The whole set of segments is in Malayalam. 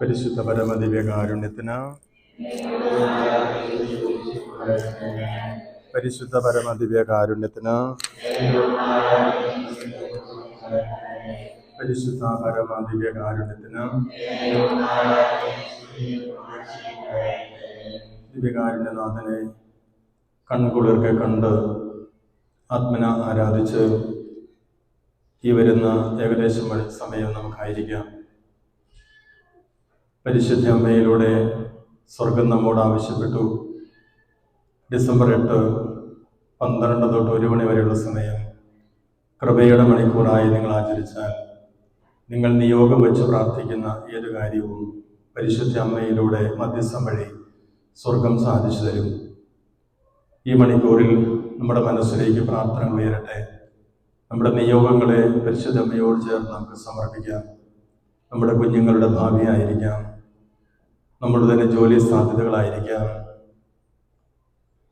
പരിശുദ്ധ പരമദിവ്യകാരുണ്യത്തിന് പരിശുദ്ധ പരമദിവ്യകാരുണ്യത്തിന് പരിശുദ്ധ പരമദിവ്യകാരുണ്യത്തിന് ദിവ്യകാരുണ്യനാഥനെ കൺകുളിർക്കെ കണ്ട് ആത്മന ആരാധിച്ച് ഈ വരുന്ന ഏകദേശം സമയം നമുക്കായിരിക്കാം. പരിശുദ്ധ അമ്മയിലൂടെ സ്വർഗം നമ്മോട് ആവശ്യപ്പെട്ടു. ഡിസംബർ 8, 12 തൊട്ട് 1 മണി വരെയുള്ള സമയം കൃപയുടെ മണിക്കൂറായി നിങ്ങൾ ആചരിച്ചാൽ നിങ്ങൾ നിയോഗം വെച്ച് പ്രാർത്ഥിക്കുന്ന ഏത് കാര്യവും പരിശുദ്ധ അമ്മയിലൂടെ മധ്യസ്ഥം വഴി സ്വർഗം സാധിച്ചു തരും. ഈ മണിക്കൂറിൽ നമ്മുടെ മനസ്സിലേക്ക് പ്രാർത്ഥനകൾ ഉയരട്ടെ. നമ്മുടെ നിയോഗങ്ങളെ പരിശുദ്ധ അമ്മയോട് ചേർന്ന് നമുക്ക് സമർപ്പിക്കാം. നമ്മുടെ കുഞ്ഞുങ്ങളുടെ ഭാവിയായിരിക്കാം, നമ്മുടെ തന്നെ ജോലി സാധ്യതകളായിരിക്കാം,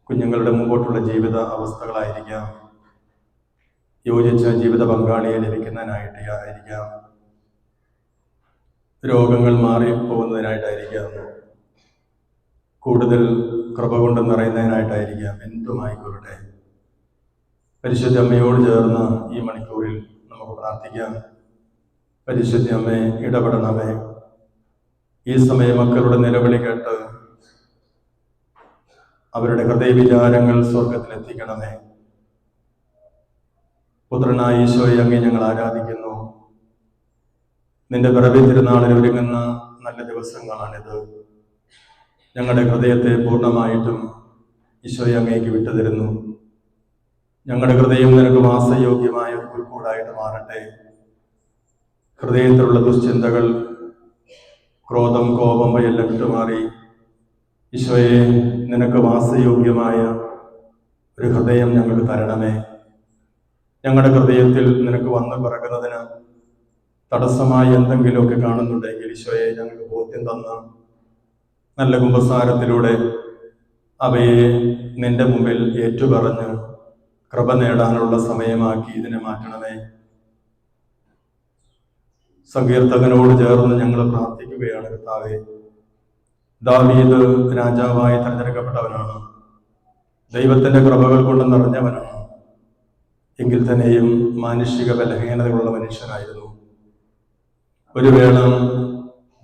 കുഞ്ഞുങ്ങളുടെ മുമ്പോട്ടുള്ള ജീവിത അവസ്ഥകളായിരിക്കാം, യോജിച്ച ജീവിത പങ്കാളിയെ ലഭിക്കുന്നതിനായിട്ടായിരിക്കാം, രോഗങ്ങൾ മാറിപ്പോകുന്നതിനായിട്ടായിരിക്കാം, കൂടുതൽ കൃപ കൊണ്ട് നിറയുന്നതിനായിട്ടായിരിക്കാം. എന്തുമായിക്കൊള്ളട്ടെ, പരിശുദ്ധ അമ്മയോട് ചേർന്ന് ഈ മണിക്കൂറിൽ നമുക്ക് പ്രാർത്ഥിക്കാം. പരിശുദ്ധ അമ്മേ, ഇടപെടണമേ. ഈ സമയം മക്കളുടെ നിലവിളി കേട്ട് അവരുടെ ഹൃദയവിചാരങ്ങൾ സ്വർഗത്തിലെത്തിക്കണമേ. പുത്രനായ ഈശോയെ അങ്ങേ ഞങ്ങൾ ആരാധിക്കുന്നു. നിന്റെ പിറവി തിരുനാളിൽ ഒരുങ്ങുന്ന നല്ല ദിവസങ്ങളാണിത്. ഞങ്ങളുടെ ഹൃദയത്തെ പൂർണ്ണമായിട്ടും ഈശോയെ അങ്ങേക്ക് വിട്ടുതരുന്നു. ഞങ്ങളുടെ ഹൃദയം നിനക്ക് വാസയോഗ്യമായ ഒരു പുൽക്കൂടായിട്ട് മാറട്ടെ. ഹൃദയത്തിലുള്ള ദുശ്ചിന്തകൾ, ക്രോധം, കോപം എല്ലാം വിട്ടുമാറി ഈശോയെ നിനക്ക് വാസയോഗ്യമായ ഒരു ഹൃദയം ഞങ്ങൾക്ക് തരണമേ. ഞങ്ങളുടെ ഹൃദയത്തിൽ നിനക്ക് വന്നു പിറകുന്നതിന് തടസ്സമായി എന്തെങ്കിലുമൊക്കെ കാണുന്നുണ്ടെങ്കിൽ ഈശോയെ ഞങ്ങൾക്ക് ബോധ്യം തന്ന നല്ല കുമ്പസാരത്തിലൂടെ അവയെ നിന്റെ മുമ്പിൽ ഏറ്റുപറഞ്ഞ് കൃപ നേടാനുള്ള സമയമാക്കി ഇതിനെ മാറ്റണമേ. സങ്കീർത്തകനോട് ചേർന്ന് ഞങ്ങൾ പ്രാർത്ഥിക്കുകയാണ്. കർത്താവേ, ദാവീദ് രാജാവായി തിരഞ്ഞെടുക്കപ്പെട്ടവനാണ്, ദൈവത്തിന്റെ കൃപകൾ കൊണ്ട് നിറഞ്ഞവനാണ്. എങ്കിൽ തന്നെയും മാനുഷിക ബലഹീനതകളുള്ള മനുഷ്യനായിരുന്നു. ഒരു വേള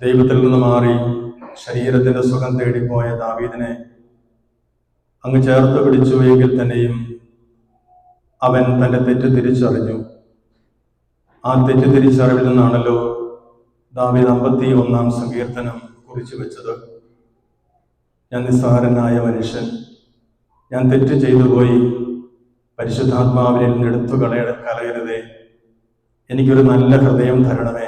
ദൈവത്തിൽ നിന്ന് മാറി ശരീരത്തിന്റെ സുഖം തേടിപ്പോയ ദാവീദിനെ അങ്ങ് ചേർത്ത് പിടിച്ചു. എങ്കിൽ തന്നെയും അവൻ തന്റെ തെറ്റ് തിരിച്ചറിഞ്ഞു. ആ തെറ്റ് തിരിച്ചറിവിൽ നിന്നാണല്ലോ ദാവീദ് 51-ാം സങ്കീർത്തനം കുറിച്ചു വെച്ചത്. ഞാൻ നിസ്സാരനായ മനുഷ്യൻ, ഞാൻ തെറ്റ് ചെയ്തു പോയി, പരിശുദ്ധാത്മാവിൽ എടുത്തു കളയരുതേ, എനിക്കൊരു നല്ല ഹൃദയം തരണമേ.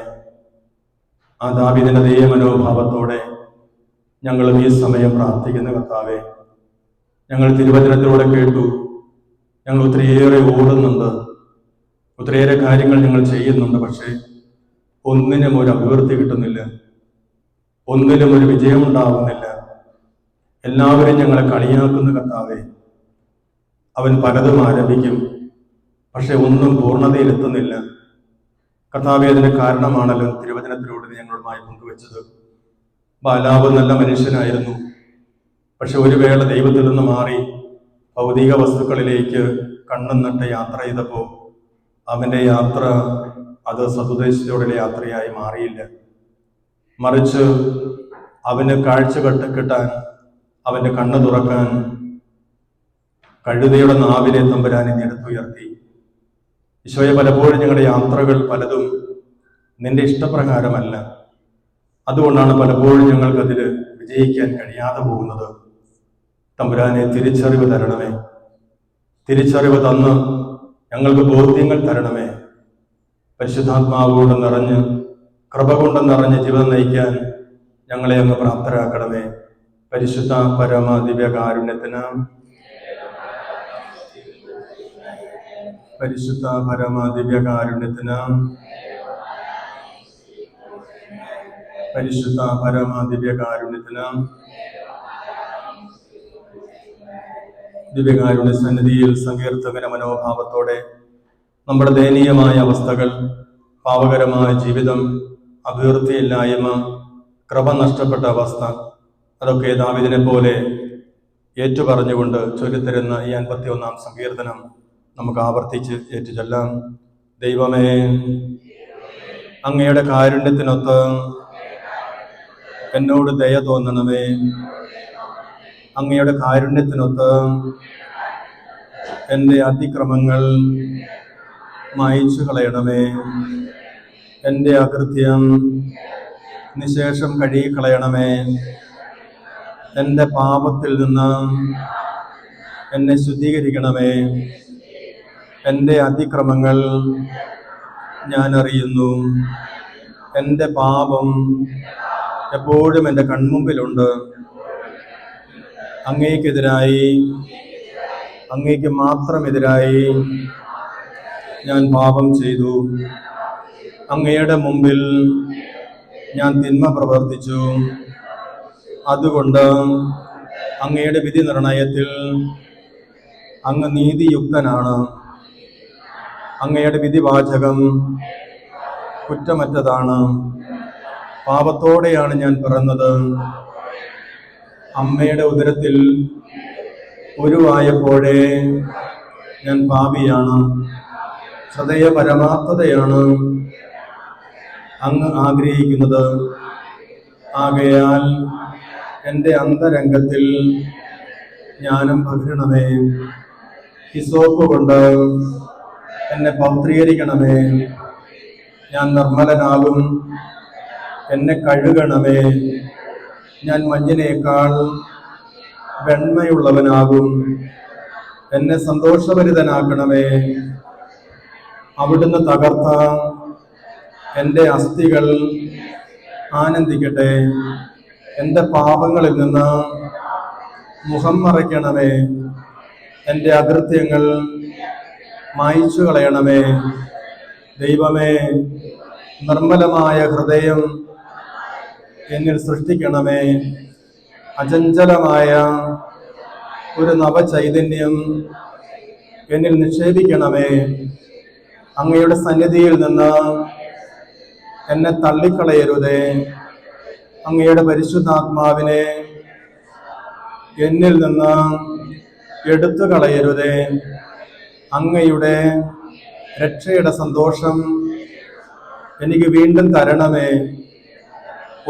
ആ ദാവീദിന്റെ അതേ മനോഭാവത്തോടെ ഞങ്ങളും ഈ സമയം പ്രാർത്ഥിക്കുന്ന കർത്താവേ, ഞങ്ങൾ തിരുവചനത്തിലൂടെ കേട്ടു, ഞങ്ങൾ ഒത്തിരിയേറെ ഓടുന്നുണ്ട്, ഒത്തിരിയേറെ കാര്യങ്ങൾ ഞങ്ങൾ ചെയ്യുന്നുണ്ട്. പക്ഷേ ഒന്നിനും ഒരു അഭിവൃദ്ധി കിട്ടുന്നില്ല, ഒന്നിനും ഒരു വിജയമുണ്ടാകുന്നില്ല. എല്ലാവരും ഞങ്ങളെ കളിയാക്കുന്ന കർത്താവേ, അവൻ പലതും ആരംഭിക്കും, പക്ഷെ ഒന്നും പൂർണ്ണതയിലെത്തുന്നില്ല. കർത്താവേ, അതിന് കാരണമാണല്ലോ തിരുവചനത്തിലൂടെ നീ ഞങ്ങളുമായി പങ്കുവെച്ചത്. ബാലാവ് നല്ല മനുഷ്യനായിരുന്നു, പക്ഷെ ഒരു വേള ദൈവത്തിൽ നിന്ന് മാറി ഭൗതിക വസ്തുക്കളിലേക്ക് കണ്ണും നട്ട് യാത്ര ചെയ്തപ്പോൾ അവൻ്റെ യാത്ര അത് സതുദ്ദേശത്തോടെ യാത്രയായി മാറിയില്ല. മറിച്ച് അവന് കാഴ്ച കിട്ടാൻ, അവൻ്റെ കണ്ണ് തുറക്കാൻ കഴുതയുടെ നാവിനെ തമ്പുരാനെ എടുത്തുയർത്തി. ഈശോയെ, പലപ്പോഴും ഞങ്ങളുടെ യാത്രകൾ പലതും നിന്റെ ഇഷ്ടപ്രകാരമല്ല. അതുകൊണ്ടാണ് പലപ്പോഴും ഞങ്ങൾക്കതിൽ വിജയിക്കാൻ കഴിയാതെ പോകുന്നത്. തമ്പുരാനെ, തിരിച്ചറിവ് തരണമേ. തിരിച്ചറിവ് തന്ന് ഞങ്ങൾക്ക് ബോധ്യങ്ങൾ തരണമേ. പരിശുദ്ധാത്മാവോട് നിറഞ്ഞ് കൃപ കൊണ്ട് നിറഞ്ഞ് ജീവിതം നയിക്കാൻ ഞങ്ങളെ അങ്ങ് പ്രാപ്തരാക്കണമേ. പരിശുദ്ധ പരമ ദിവ്യകാരുണ്യത്തിന് പരിശുദ്ധ പരമ ദിവ്യകാരുണ്യത്തിന് പരിശുദ്ധ പരമ ദിവ്യകാരുണ്യത്തിന് ദിവ്യകാരുണ്യ സന്നിധിയിൽ സങ്കീർത്തകന മനോഭാവത്തോടെ നമ്മുടെ ദയനീയമായ അവസ്ഥകൾ, പാവകരമായ ജീവിതം, അഭിവൃദ്ധിയില്ലായ്മ, കൃപ നഷ്ടപ്പെട്ട അവസ്ഥ, അതൊക്കെ ദാവീദിനെ പോലെ ഏറ്റുപറഞ്ഞുകൊണ്ട് ചൊല്ലിത്തരുന്ന ഈ 51-ാം സങ്കീർത്തനം നമുക്ക് ആവർത്തിച്ച് ഏറ്റുചൊല്ലാം. ദൈവമേ, അങ്ങയുടെ കാരുണ്യത്തിനൊത്ത് എന്നോട് ദയ തോന്നണമേ. അങ്ങയുടെ കാരുണ്യത്തിനൊത്ത് എൻ്റെ അതിക്രമങ്ങൾ മായിച്ചു കളയണമേ. എൻ്റെ അകൃത്യം നിശേഷം കഴുകിക്കളയണമേ. എൻ്റെ പാപത്തിൽ നിന്ന് എന്നെ ശുദ്ധീകരിക്കണമേ. എൻ്റെ അതിക്രമങ്ങൾ ഞാൻ അറിയുന്നു. എൻ്റെ പാപം എപ്പോഴും എൻ്റെ കൺമുമ്പിലുണ്ട്. അങ്ങേക്കെതിരായി, അങ്ങേക്ക് മാത്രം എതിരായി ഞാൻ പാപം ചെയ്തു. അങ്ങയുടെ മുമ്പിൽ ഞാൻ തിന്മ പ്രവർത്തിച്ചു. അതുകൊണ്ട് അങ്ങയുടെ വിധി നിർണയത്തിൽ അങ്ങ് നീതിയുക്തനാണ്. അങ്ങയുടെ വിധിവാചകം കുറ്റമറ്റതാണ്. പാപത്തോടെയാണ് ഞാൻ പിറന്നത്. അമ്മയുടെ ഉദരത്തിൽ ഉരുവായപ്പോഴേ ഞാൻ പാപിയാണ്. ഹൃദയ പരമാർത്ഥതയാണ് അങ്ങ് ആഗ്രഹിക്കുന്നത്. ആകയാൽ എൻ്റെ അന്തരംഗത്തിൽ ജ്ഞാനം പകരണമേ. ഹിസോപ്പ് കൊണ്ട് എന്നെ പൗത്രീകരിക്കണമേ. ഞാൻ നിർമ്മലനാകും. എന്നെ കഴുകണമേ. ഞാൻ മഞ്ഞിനേക്കാൾ വെണ്മയുള്ളവനാകും. എന്നെ സന്തോഷഭരിതനാക്കണമേ. അവിടുന്ന് തകർത്ത എൻ്റെ അസ്ഥികൾ ആനന്ദിക്കട്ടെ. എൻ്റെ പാപങ്ങളിൽ നിന്ന് മുഖം മറയ്ക്കണമേ. എൻ്റെ അകൃത്യങ്ങൾ മായിച്ചു കളയണമേ. ദൈവമേ, നിർമ്മലമായ ഹൃദയം എന്നിൽ സൃഷ്ടിക്കണമേ. അചഞ്ചലമായ ഒരു നവചൈതന്യം എന്നിൽ നിക്ഷേപിക്കണമേ. അങ്ങയുടെ സന്നിധിയിൽ നിന്ന് എന്നെ തള്ളിക്കളയരുതേ. അങ്ങയുടെ പരിശുദ്ധാത്മാവിനെ എന്നിൽ നിന്ന് എടുത്തു കളയരുതേ. അങ്ങയുടെ രക്ഷയുടെ സന്തോഷം എനിക്ക് വീണ്ടും തരണമേ.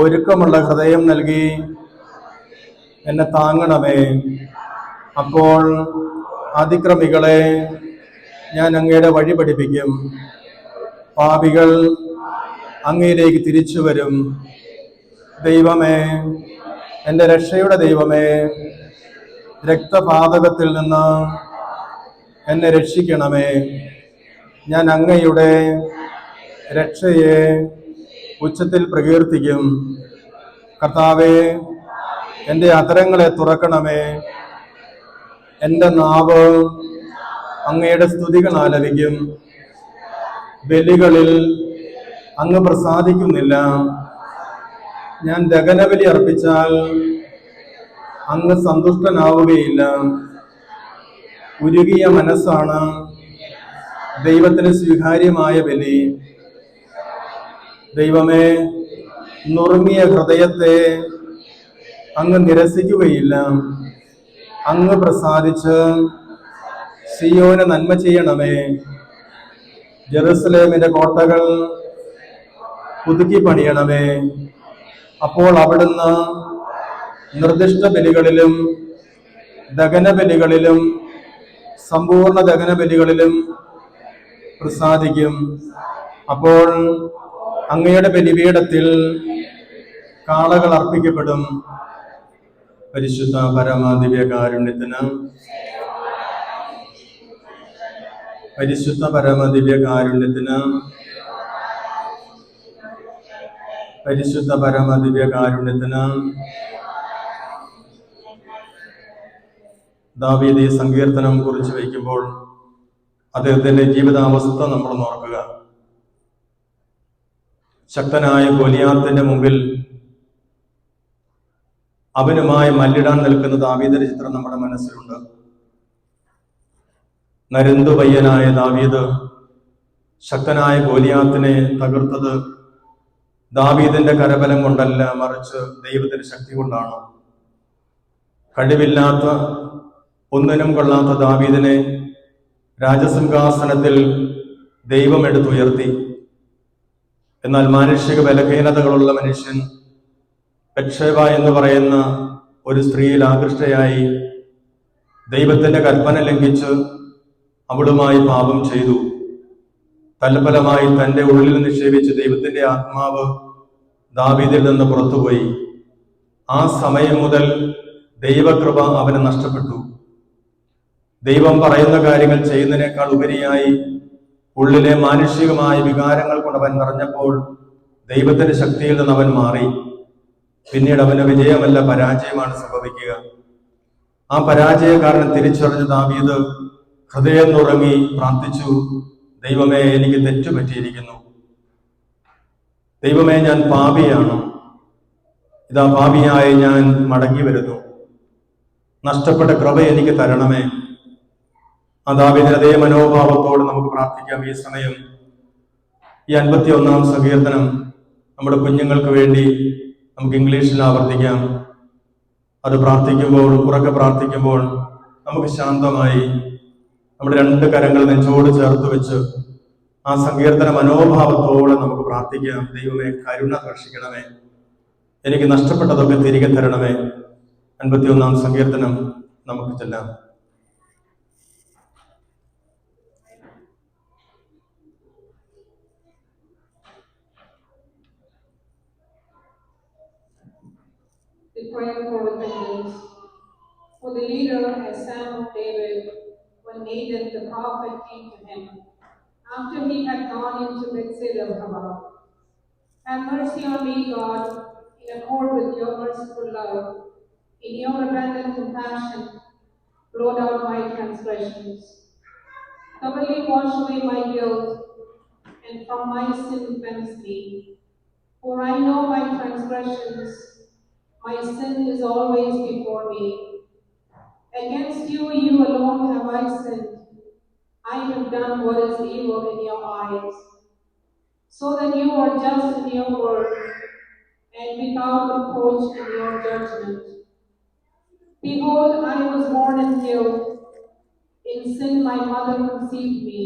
ഒരുക്കമുള്ള ഹൃദയം നൽകി എന്നെ താങ്ങണമേ. അപ്പോൾ അതിക്രമികളെ ഞാൻ അങ്ങയുടെ വഴി പഠിപ്പിക്കും. പാപികൾ അങ്ങയിലേക്ക് തിരിച്ചു വരും. ദൈവമേ, എൻ്റെ രക്ഷയുടെ ദൈവമേ, രക്തപാതകത്തിൽ നിന്ന് എന്നെ രക്ഷിക്കണമേ. ഞാൻ അങ്ങയുടെ രക്ഷയെ ഉച്ചത്തിൽ പ്രകീർത്തിക്കും. കർത്താവേ, എൻ്റെ അധരങ്ങളെ തുറക്കണമേ. എൻ്റെ നാവ് അങ്ങയുടെ സ്തുതികൾ ആലപിക്കും. ബലികളിൽ അങ്ങ് പ്രസാദിക്കുന്നില്ല. ഞാൻ ദഹനബലി അർപ്പിച്ചാൽ അങ്ങ് സന്തുഷ്ടനാവുകയില്ല. ഉരുകിയ മനസ്സാണ് ദൈവത്തിന് സ്വീകാര്യമായ ബലി. ദൈവമേ, നുറുങ്ങിയ ഹൃദയത്തെ അങ്ങ് നിരസിക്കുകയില്ല. അങ്ങ് പ്രസാദിച്ച് സിയോന് നന്മ ചെയ്യണമേ. ജെറുസലേമിന്റെ കോട്ടകൾ പുതുക്കി പണിയണമേ. അപ്പോൾ അവിടുന്ന് നിർദ്ദിഷ്ട ബലികളിലും ദഹനബലികളിലും സമ്പൂർണ്ണ ദഹനബലികളിലും പ്രസാദിക്കും. അപ്പോൾ അങ്ങയുടെ ബലിപീഠത്തിൽ കാളകൾ അർപ്പിക്കപ്പെടും. പരിശുദ്ധ പരമദിവ്യകാരുണ്യത്തിന് പരിശുദ്ധ പരമദിവ്യകാരുണ്യത്തിന് പരിശുദ്ധ പരമദിവ്യകാരുണ്യത്തിന് ദാവീദ് ഈ സങ്കീർത്തനം കുറിച്ച് വയ്ക്കുമ്പോൾ അദ്ദേഹത്തിന്റെ ജീവിതാവസ്ഥ നമ്മൾ നോക്കുക. ശക്തനായ ഗോലിയാത്തിന്റെ മുമ്പിൽ അവനുമായി മല്ലിടാൻ നിൽക്കുന്ന ദാവീദിന്റെ ചിത്രം നമ്മുടെ മനസ്സിലുണ്ട്. നരുന്തു പയ്യനായ ദാവീദ് ശക്തനായ ഗോലിയാത്തിനെ തകർത്തത് ദാവീദിന്റെ കരബലം കൊണ്ടല്ല, മറിച്ച് ദൈവത്തിന്റെ ശക്തി കൊണ്ടാണ്. കഴിവില്ലാത്ത, ഒന്നിനും കൊള്ളാത്ത ദാവീദിനെ രാജസിംഹാസനത്തിൽ ദൈവം എടുത്തുയർത്തി. എന്നാൽ മാനുഷിക ബലഹീനതകളുള്ള മനുഷ്യൻ ബത്ശേബ എന്ന് പറയുന്ന ഒരു സ്ത്രീയിൽ ആകൃഷ്ടയായി ദൈവത്തിന്റെ കൽപ്പന ലംഘിച്ച് അവളുമായി പാപം ചെയ്തു. തൽഫലമായി തന്റെ ഉള്ളിൽ നിക്ഷേപിച്ച് ദൈവത്തിന്റെ ആത്മാവ് ദാവീദിൽ നിന്ന് പുറത്തുപോയി. ആ സമയം മുതൽ ദൈവകൃപ അവന് നഷ്ടപ്പെട്ടു. ദൈവം പറയുന്ന കാര്യങ്ങൾ ചെയ്യുന്നതിനേക്കാൾ ഉപരിയായി ഉള്ളിലെ മാനുഷികമായ വികാരങ്ങൾ കൊണ്ട് അവൻ നിറഞ്ഞപ്പോൾ ദൈവത്തിന്റെ ശക്തിയിൽ നിന്ന് അവൻ മാറി. പിന്നീട് അവന് വിജയമല്ല, പരാജയമാണ് സംഭവിക്കുക. ആ പരാജയ കാരണം തിരിച്ചറിഞ്ഞ ദാവീദ് ഹൃദയം നുറങ്ങി പ്രാർത്ഥിച്ചു, ദൈവമേ, എനിക്ക് തെറ്റുപറ്റിയിരിക്കുന്നു. ദൈവമേ, ഞാൻ പാപിയാണ്. ഇതാ പാപിയായി ഞാൻ മടങ്ങി വരുന്നു. നഷ്ടപ്പെട്ട കൃപ എനിക്ക് തരണമേ. ആ ദാവീദിന്റെ അതേ മനോഭാവത്തോട് നമുക്ക് പ്രാർത്ഥിക്കാം ഈ സമയം. ഈ 51-ാം സങ്കീർത്തനം നമ്മുടെ കുഞ്ഞുങ്ങൾക്ക് വേണ്ടി നമുക്ക് ഇംഗ്ലീഷിൽ ആവർത്തിക്കാം. അത് പ്രാർത്ഥിക്കുമ്പോൾ, ഉറക്കെ പ്രാർത്ഥിക്കുമ്പോൾ നമുക്ക് ശാന്തമായി നമ്മുടെ 2 കരങ്ങൾ നെഞ്ചോട് ചേർത്ത് വെച്ച് ആ സങ്കീർത്തന മനോഭാവത്തോടെ നമുക്ക് പ്രാർത്ഥിക്കാം. ദൈവമേ, കരുണ ദർശിക്കണമേ, എനിക്ക് നഷ്ടപ്പെട്ടതൊക്കെ തിരികെ തരണമേ. 51-ാം സങ്കീർത്തനം നമുക്ക് ചെല്ലാം. The prayer for repentance. For the leader, a son of David, when Nathan the prophet came to him, after he had gone into Bethsaida, have mercy on me, God, in accord with your merciful love. In your abundant compassion, blot out my transgressions. Thoroughly wash away my guilt, and from my sin cleanse me. For I know my transgressions, my sin is always before me. Against you, you alone have I sinned. I have done what is evil in your eyes, so that you are just in your word, and without reproach in your judgment. Behold, I was born in guilt. In sin my mother conceived me.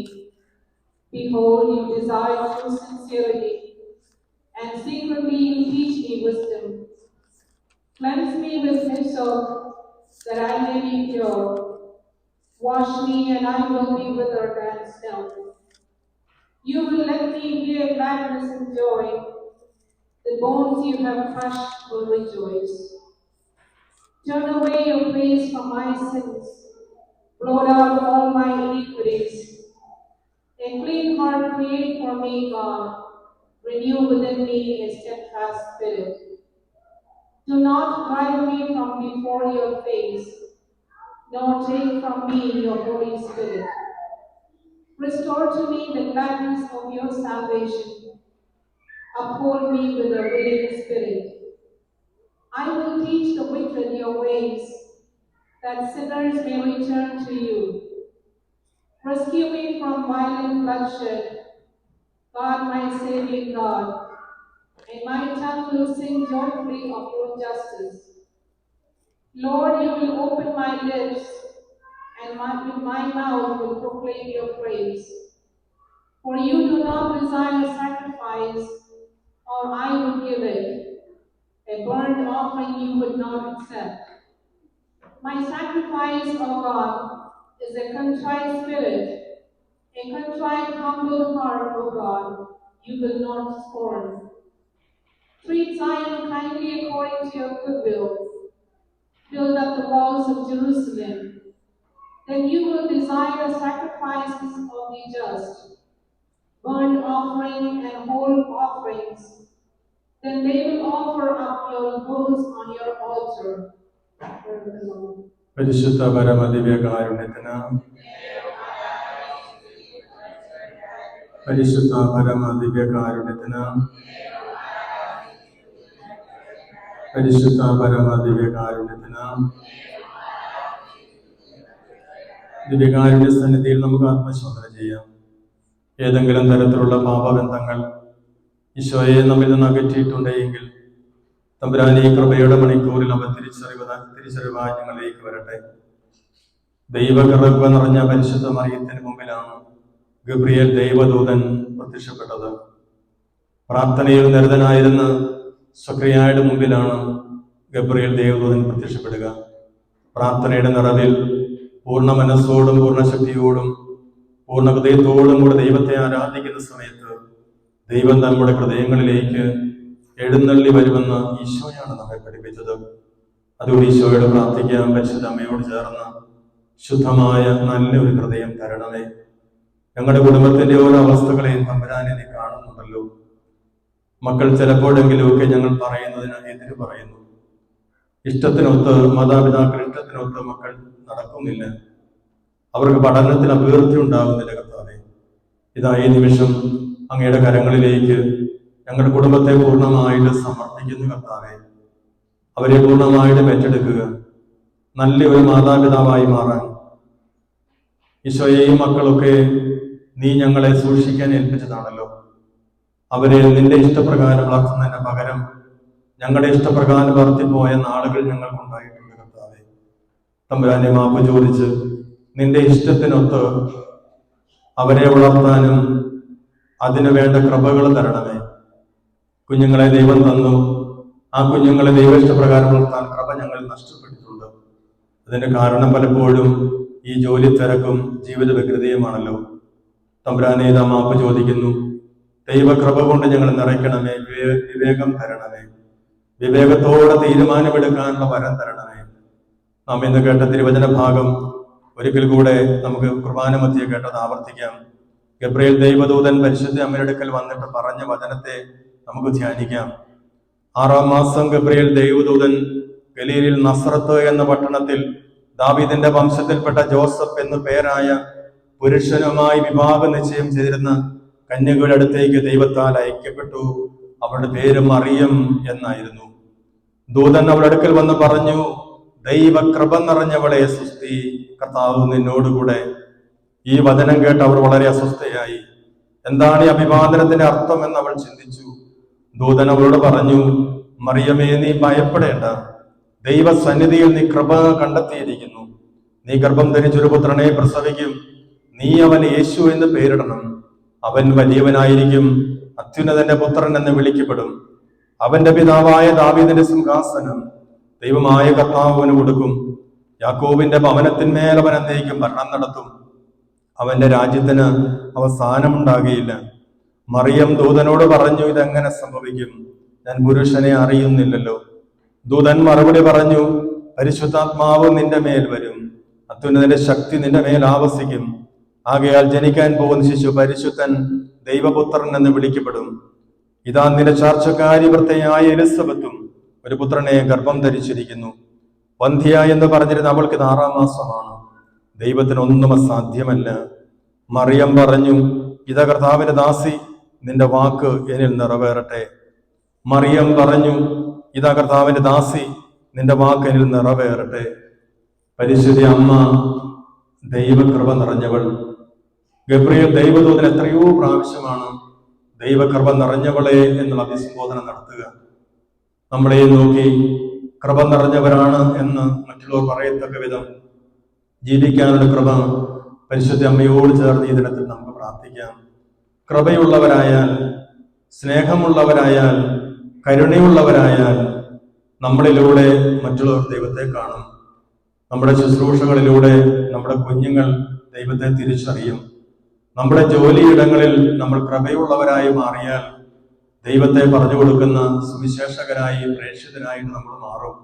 Behold, you desire true sincerity, and secretly you teach me wisdom. Cleanse me with hyssop, that I may be pure. Wash me, and I will be withered than snow. You will let me hear gladness and joy. The bones you have crushed will rejoice. Turn away your face from my sins. Blot out all my iniquities. A clean heart create for me, God. Renew within me a steadfast spirit. Do not drive me from before your face, nor take from me your Holy Spirit. Restore to me the gladness of your salvation. Uphold me with a willing spirit. I will teach the wicked your ways, that sinners may return to you. Rescue me from violent bloodshed, God, my saving God. and my tongue will sing joyfully of your justice. Lord, you will open my lips, and with my mouth will proclaim your praise. For you do not desire sacrifice, or I would give it. A burnt offering you would not accept. My sacrifice, O God, is a contrite spirit, a contrite, humble heart, O God, you will not scorn. Treat Zion kindly according to your goodwill. Build up the walls of Jerusalem. Then you will desire sacrifices of the just, burnt offering and whole offerings. Then they will offer up your bulls on your altar. Praise the Lord. പരിശുദ്ധ പരമദിവ്യകാരുണ്യത്തിന് പരിശുദ്ധ പരമദിവ്യകാരുണ്യത്തിന് പരിശുദ്ധ പരമദിവ്യകാരുണ്യത്തിന് ദിവ്യകാരുണ്യ സന്നിധിയിൽ നമുക്ക് ആത്മശോധന ചെയ്യാം. ഏതെങ്കിലും തരത്തിലുള്ള പാപബന്ധങ്ങൾ ഈശോയെ നമ്മിൽ നിന്ന് അകറ്റിയിട്ടുണ്ടെങ്കിൽ തമ്പുരാനെ ഈ കൃപയുടെ മണിക്കൂറിൽ അവ തിരിച്ചറിവായി ഞങ്ങളിലേക്ക് വരട്ടെ. ദൈവകൃപ നിറഞ്ഞ പരിശുദ്ധ മറിയത്തിന് മുമ്പിലാണ് ഗബ്രിയേൽ ദൈവദൂതൻ പ്രത്യക്ഷപ്പെട്ടത്. പ്രാർത്ഥനയിൽ നിരതനായിരുന്ന സക്രിയായുടെ മുമ്പിലാണ് ഗബ്രിയേൽ ദൈവദൂതൻ പ്രത്യക്ഷപ്പെടുക. പ്രാർത്ഥനയുടെ നിറവിൽ പൂർണ്ണ മനസ്സോടും പൂർണ്ണ ശക്തിയോടും പൂർണ്ണ ഹൃദയത്തോടും കൂടെ ദൈവത്തെ ആരാധിക്കുന്ന സമയത്ത് ദൈവം നമ്മുടെ ഹൃദയങ്ങളിലേക്ക് എഴുന്നള്ളി വരുമെന്ന് ഈശോയാണ് നമ്മെ പഠിപ്പിച്ചത്. അതുകൊണ്ട് ഈശോയോട് പ്രാർത്ഥിക്കാം, പരിശുദ്ധ അമ്മയോട് ചേർന്ന് ശുദ്ധമായ നല്ലൊരു ഹൃദയം തരണമേ. ഞങ്ങളുടെ കുടുംബത്തിന്റെ ഓരോ അവസ്ഥകളെയും തമ്പുരാനെ നീ കാണുന്നുണ്ടല്ലോ. മക്കൾ ചിലപ്പോഴെങ്കിലുമൊക്കെ ഞങ്ങൾ പറയുന്നതിന് എതിര് പറയുന്നു. ഇഷ്ടത്തിനൊത്ത് മാതാപിതാക്കൾ ഇഷ്ടത്തിനൊത്ത് മക്കൾ നടക്കുന്നില്ല. അവർക്ക് പഠനത്തിന് അഭിവൃദ്ധി ഉണ്ടാകുന്നില്ല. കർത്താവേ, ഇതാ ഈ നിമിഷം അങ്ങയുടെ കരങ്ങളിലേക്ക് ഞങ്ങളുടെ കുടുംബത്തെ പൂർണ്ണമായിട്ട് സമർപ്പിക്കുന്നു. കർത്താവേ, അവരെ പൂർണ്ണമായിട്ട് ഏറ്റെടുക്കുക, നല്ലൊരു മാതാപിതാവായി മാറാൻ. ഈശോയെ, ഈ മക്കളൊക്കെ നീ ഞങ്ങളെ സൂക്ഷിക്കാൻ ഏൽപ്പിച്ചതാണല്ലോ. അവരെ നിന്റെ ഇഷ്ടപ്രകാരം വളർത്തുന്നതിന് പകരം ഞങ്ങളുടെ ഇഷ്ടപ്രകാരം വളർത്തിപ്പോയ നാളുകൾ ഞങ്ങൾക്കുണ്ടായിട്ടുണ്ട്. കർത്താവേ, തമ്പുരാനെ മാപ്പ് ചോദിച്ച് നിന്റെ ഇഷ്ടത്തിനൊത്ത് അവരെ വളർത്താനും അതിനു വേണ്ട കൃപകൾ തരണമേ. കുഞ്ഞുങ്ങളെ ദൈവം തന്നു, ആ കുഞ്ഞുങ്ങളെ ദൈവ ഇഷ്ടപ്രകാരം വളർത്താൻ കൃപ ഞങ്ങൾ നഷ്ടപ്പെട്ടിട്ടുണ്ട്. അതിന്റെ കാരണം പലപ്പോഴും ഈ ജോലി തിരക്കും ജീവിത വ്യഗ്രതയുമാണല്ലോ. തമ്പുരാനെ ഇതാ മാപ്പ് ചോദിക്കുന്നു. ദൈവകൃപ കൊണ്ട് ഞങ്ങൾ നിറയ്ക്കണമേ. വിവേകം തരണമേ. വിവേകത്തോടെ തീരുമാനമെടുക്കാനുള്ള വരം തരണമേ. നാം ഇന്ന് കേട്ട തിരുവചന ഭാഗം ഒരിക്കൽ കൂടെ നമുക്ക് കുർബാന മധ്യേ കേട്ടത് ആവർത്തിക്കാം. ഗബ്രിയേൽ ദൈവദൂതൻ പരിശുദ്ധ അമ്മയുടെ അടുക്കൽ വന്നിട്ട് പറഞ്ഞ വചനത്തെ നമുക്ക് ധ്യാനിക്കാം. 6-ാം മാസം ഗബ്രിയേൽ ദൈവദൂതൻ ഗലീലിൽ നസ്രത്ത് എന്ന പട്ടണത്തിൽ ദാവീദിന്റെ വംശത്തിൽപ്പെട്ട ജോസഫ് എന്നു പേരായ പുരുഷനുമായി വിവാഹ നിശ്ചയം ചെയ്തിരുന്ന കന്യകയുടെ അടുത്തേക്ക് ദൈവത്താൽ അയക്കപ്പെട്ടു. അവളുടെ പേര് മറിയം എന്നായിരുന്നു. ദൂതൻ അവളുടെ അടുക്കൽ വന്ന് പറഞ്ഞു, ദൈവകൃപ നിറഞ്ഞവളെ സ്വസ്തി, കർത്താവ് നിന്നോടുകൂടെ. ഈ വചനം കേട്ട് അവർ വളരെ അസ്വസ്ഥയായി. എന്താണ് ഈ അഭിവാദനത്തിന്റെ അർത്ഥം എന്ന് അവൾ ചിന്തിച്ചു. ദൂതൻ അവളോട് പറഞ്ഞു, മറിയമേ, നീ ഭയപ്പെടേണ്ട. ദൈവസന്നിധിയിൽ നീ കൃപ കണ്ടെത്തിയിരിക്കുന്നു. നീ ഗർഭം ധരിച്ചൊരു പുത്രനെ പ്രസവിക്കും. നീ അവന് യേശു എന്ന് പേരിടണം. അവൻ വലിയവനായിരിക്കും, അത്യുന്നതന്റെ പുത്രൻ എന്ന് വിളിക്കപ്പെടും. അവന്റെ പിതാവായ ദാവീദിന്റെ സിംഹാസനം ദൈവമായ കർത്താവിന് കൊടുക്കും. യാക്കോബിന്റെ ഭവനത്തിന്മേൽ അവൻ എന്നേക്കും ഭരണം നടത്തും. അവന്റെ രാജ്യത്തിന് അവസാനമുണ്ടാകുകയില്ല. മറിയം ദൂതനോട് പറഞ്ഞു, ഇതെങ്ങനെ സംഭവിക്കും? ഞാൻ പുരുഷനെ അറിയുന്നില്ലല്ലോ. ദൂതൻ മറുപടി പറഞ്ഞു, പരിശുദ്ധാത്മാവ് നിന്റെ മേൽ വരും, അത്യുന്നതന്റെ ശക്തി നിന്റെ മേൽ ആവസിക്കും. ആകയാൽ ജനിക്കാൻ പോകുന്ന ശിശു പരിശുദ്ധൻ, ദൈവപുത്രൻ എന്ന് വിളിക്കപ്പെടും. ഇതാ നിന്റെ ചാർച്ചക്കാരി ഭർത്തയായ എലിസബത്തും ഒരു പുത്രനെ ഗർഭം ധരിച്ചിരിക്കുന്നു. വന്ധ്യ എന്ന് പറഞ്ഞിരുന്ന അവൾക്ക് 6-ാം മാസമാണ്. ദൈവത്തിനൊന്നും അസാധ്യമല്ല. മറിയം പറഞ്ഞു, ഇതാ കർത്താവിന്റെ ദാസി, നിന്റെ വാക്ക് എന്നിൽ നിറവേറട്ടെ. മറിയം പറഞ്ഞു, ഇതാ കർത്താവിന്റെ ദാസി, നിന്റെ വാക്ക് എന്നിൽ നിറവേറട്ടെ. പരിശുദ്ധ അമ്മ ദൈവകൃപ നിറഞ്ഞവൾ. ഗബ്രിയേൽ ദൈവദൂതൻ എത്രയോ പ്രാവശ്യമാണ് ദൈവകൃപ നിറഞ്ഞവളെ എന്നുള്ള അഭിസംബോധന നടത്തുക. നമ്മളെയും നോക്കി കൃപ നിറഞ്ഞവരാണ് എന്ന് മറ്റുള്ളവർ പറയത്തക്ക വിധം ജീവിക്കാനുള്ള കൃപ പരിശുദ്ധ അമ്മയോട് ചേർന്ന് ഈ ദിനത്തിൽ നമുക്ക് പ്രാർത്ഥിക്കാം. കൃപയുള്ളവരായാൽ, സ്നേഹമുള്ളവരായാൽ, കരുണയുള്ളവരായാൽ നമ്മളിലൂടെ മറ്റുള്ളവർ ദൈവത്തെ കാണും. നമ്മുടെ ശുശ്രൂഷകളിലൂടെ നമ്മുടെ കുഞ്ഞുങ്ങൾ ദൈവത്തെ തിരിച്ചറിയും. നമ്മുടെ ജോലിയിടങ്ങളിൽ നമ്മൾ കൃപയുള്ളവരായി മാറിയാൽ ദൈവത്തെ പറഞ്ഞു കൊടുക്കുന്ന സുവിശേഷകരായി, പ്രേക്ഷിതരായിട്ട് നമ്മൾ മാറും.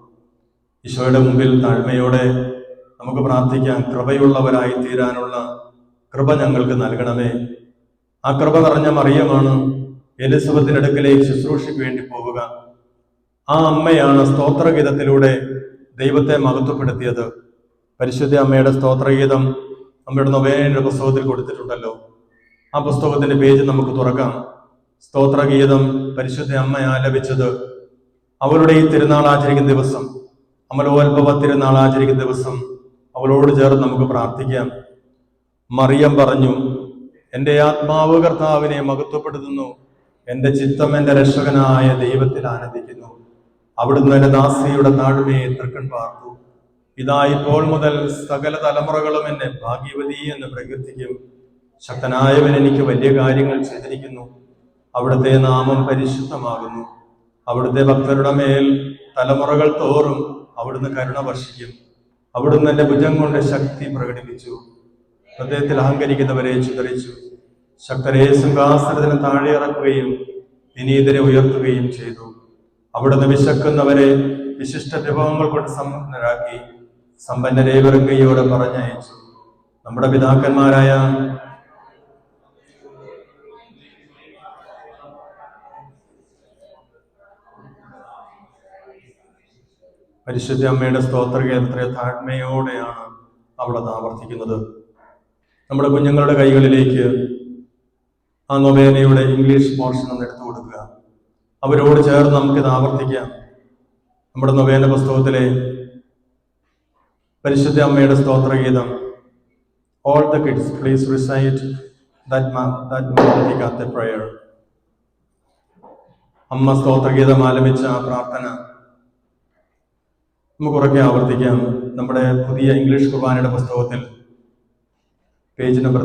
ഈശോയുടെ മുമ്പിൽ താഴ്മയോടെ നമുക്ക് പ്രാർത്ഥിക്കാം. കൃപയുള്ളവരായി തീരാനുള്ള കൃപ ഞങ്ങൾക്ക് നൽകണമേ. ആ കൃപ നിറഞ്ഞ മറിയമാണ് എലിസബത്തിന്റെ അടുക്കലേക്ക് ശുശ്രൂഷയ്ക്ക് വേണ്ടി പോവുക. ആ അമ്മയാണ് സ്തോത്രഗീതത്തിലൂടെ ദൈവത്തെ മഹത്വപ്പെടുത്തിയത്. പരിശുദ്ധ അമ്മയുടെ സ്തോത്രഗീതം നമ്മുടെ നൊവേനയുടെ പുസ്തകത്തിൽ കൊടുത്തിട്ടുണ്ടല്ലോ. ആ പുസ്തകത്തിന്റെ പേജ് നമുക്ക് തുറക്കാം. സ്തോത്രഗീതം പരിശുദ്ധ അമ്മ ആലപിച്ചത് അവളുടെ ഈ തിരുനാൾ ആചരിക്കുന്ന ദിവസം, അമലോത്ഭവ തിരുനാൾ ആചരിക്കുന്ന ദിവസം അവളോട് ചേർന്ന് നമുക്ക് പ്രാർത്ഥിക്കാം. മറിയം പറഞ്ഞു, എൻ്റെ ആത്മാവ് കർത്താവിനെ മഹത്വപ്പെടുത്തുന്നു, എൻ്റെ ചിത്തം എൻ്റെ രക്ഷകനായ ദൈവത്തിൽ ആനന്ദിക്കുന്നു. അവിടുന്ന് എൻ്റെ ദാസിയുടെ താഴ്മയെ തൃക്കൺ പാർത്തു. ഇതാ ഇപ്പോൾ മുതൽ സകല തലമുറകളും എന്നെ ഭാഗ്യവതി എന്ന് പ്രകീർത്തിക്കും. ശക്തനായവൻ എനിക്ക് വലിയ കാര്യങ്ങൾ ചെയ്തിരിക്കുന്നു. അവിടുത്തെ നാമം പരിശുദ്ധമാകുന്നു. അവിടുത്തെ ഭക്തരുടെ മേൽ തലമുറകൾ തോറും അവിടുന്ന് കരുണ വർഷിക്കും. അവിടുന്ന് എൻ്റെ ഭുജം കൊണ്ട് ശക്തി പ്രകടിപ്പിച്ചു. ഹൃദയത്തിൽ അഹങ്കരിക്കുന്നവരെ ചിതറിച്ചു. ശക്തരെ സിംഹാസനത്തിന് താഴെ ഇറക്കുകയും വിനീതരെ ഉയർത്തുകയും ചെയ്തു. അവിടുന്ന് വിശക്കുന്നവരെ വിശിഷ്ട വിഭവങ്ങൾ കൊണ്ട് സമ്പന്നരാക്കി, സമ്പന്നരെ വെറുങ്കയോടെ പറഞ്ഞയച്ചു. നമ്മുടെ പിതാക്കന്മാരായ പരിശുദ്ധ അമ്മയുടെ സ്തോത്രഗീതത്തെ താഴ്മയോടെയാണ് അവിടെ ആവർത്തിക്കുന്നത്. നമ്മുടെ കുഞ്ഞുങ്ങളുടെ കൈകളിലേക്ക് ആ നൊവേനയുടെ ഇംഗ്ലീഷ് പോർഷൻ ഒന്ന് എടുത്തു കൊടുക്കുക. അവരോട് ചേർന്ന് നമുക്കിത് ആവർത്തിക്കാം. നമ്മുടെ നൊവേന പുസ്തകത്തിലെ പരിശുദ്ധ അമ്മയുടെ സ്തോത്രഗീതം. All the kids, please recite that Magnificat prayer. അമ്മ സ്തോത്രഗീതം ആലപിച്ച ആ പ്രാർത്ഥന നമുക്ക് ഉറക്കെ ആവർത്തിക്കാം. നമ്മുടെ പുതിയ ഇംഗ്ലീഷ് കുർബാനയുടെ പുസ്തകത്തിൽ പേജ് നമ്പർ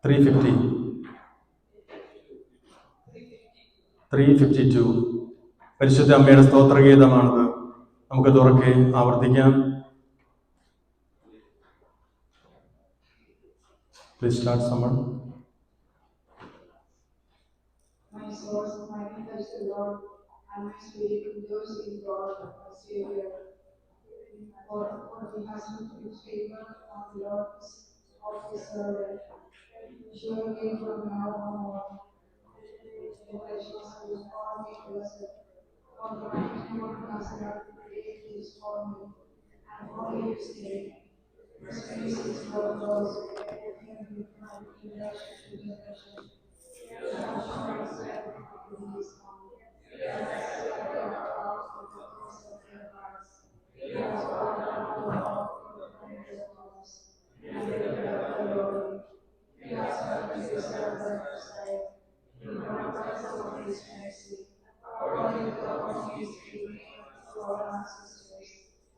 352 പരിശുദ്ധ അമ്മയുടെ സ്തോത്രഗീതമാണത്. നമുക്ക് ഉറക്കെ ആവർത്തിക്കാം. Please start, someone. My soul magnifies the Lord, and my spirit rejoices in God, my Savior. For he has looked with favor on the Lord's of his servant. Surely from now on, generations will call me blessed. For the mighty Lord has not created his for me, and for his name. His face is for those who fear him with my generation to generation. He has shown himself in his own. He has set them out of the place of their hearts. He has brought down the hall of the hundred homes, and the of the Lord. He has helped his servant Israel in the remembrance of his mercy, according to all his deeds to our ancestors.